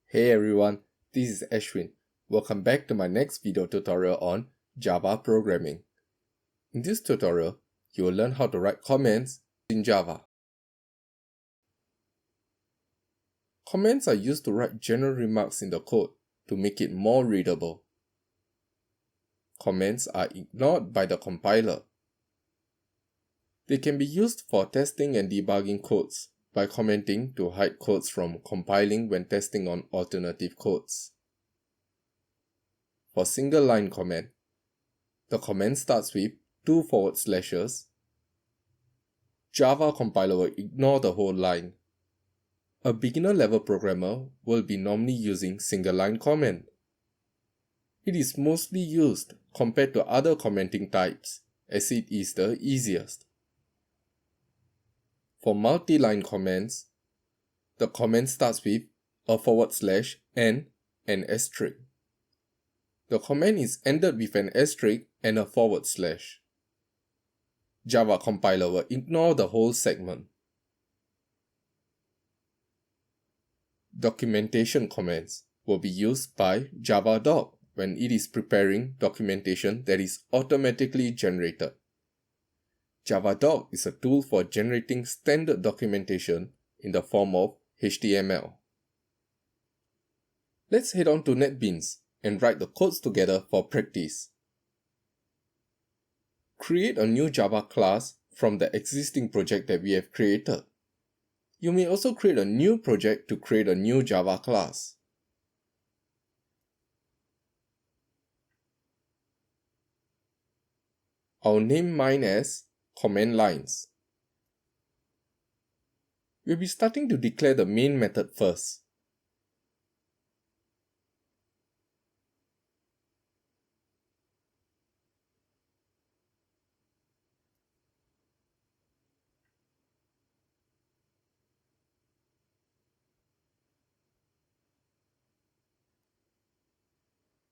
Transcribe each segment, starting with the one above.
Hey everyone, this is Ashwiin. Welcome back to my next video tutorial on Java programming. In this tutorial, you will learn how to write comments in Java. Comments are used to write general remarks in the code to make it more readable. Comments are ignored by the compiler. They can be used for testing and debugging codes by commenting to hide codes from compiling when testing on alternative codes. For single line comment, the comment starts with 2/. Java compiler will ignore the whole line. A beginner level programmer will be normally using single line comment. It is mostly used compared to other commenting types as it is the easiest. For multi-line comments, the comment starts with a / and an asterisk. The comment is ended with an asterisk and a /. Java compiler will ignore the whole segment. Documentation comments will be used by Java doc when it is preparing documentation that is automatically generated. Java doc is a tool for generating standard documentation in the form of HTML. Let's head on to NetBeans and write the codes together for practice. Create a new Java class from the existing project that we have created. You may also create a new project to create a new Java class. I'll name mine as Comment Lines. We'll be starting to declare the main method first.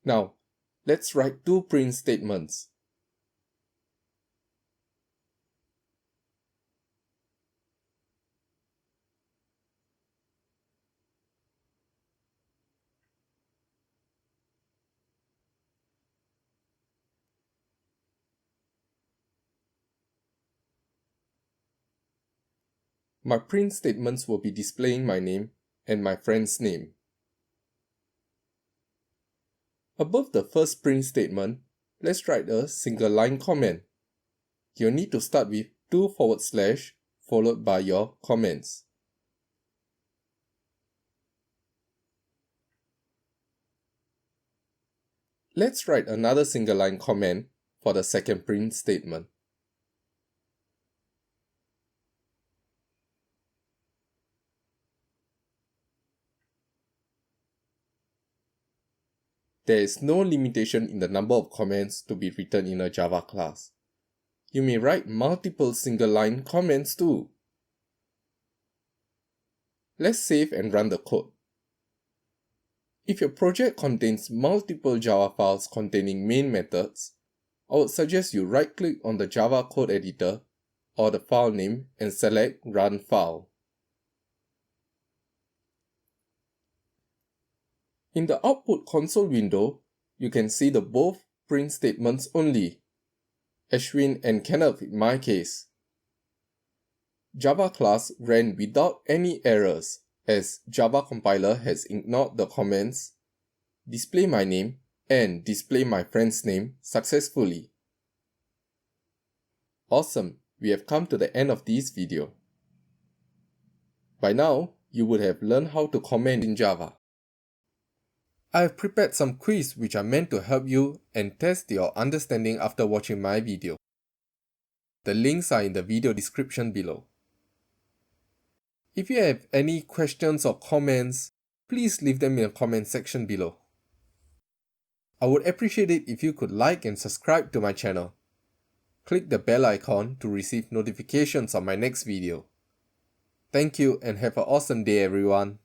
Now, let's write two print statements. My print statements will be displaying my name and my friend's name. Above the first print statement, let's write a single line comment. You'll need to start with 2// followed by your comments. Let's write another single line comment for the second print statement. There is no limitation in the number of comments to be written in a Java class. You may write multiple single line comments too. Let's save and run the code. If your project contains multiple Java files containing main methods, I would suggest you right-click on the Java code editor or the file name and select Run File. In the output console window, you can see the both print statements only, Ashwiin and Kenneth in my case. Java class ran without any errors as Java compiler has ignored the comments, display my name and display my friend's name successfully. Awesome, we have come to the end of this video. By now, you would have learned how to comment in Java. I have prepared some quiz which are meant to help you and test your understanding after watching my video. The links are in the video description below. If you have any questions or comments, please leave them in the comment section below. I would appreciate it if you could like and subscribe to my channel. Click the bell icon to receive notifications on my next video. Thank you and have an awesome day everyone.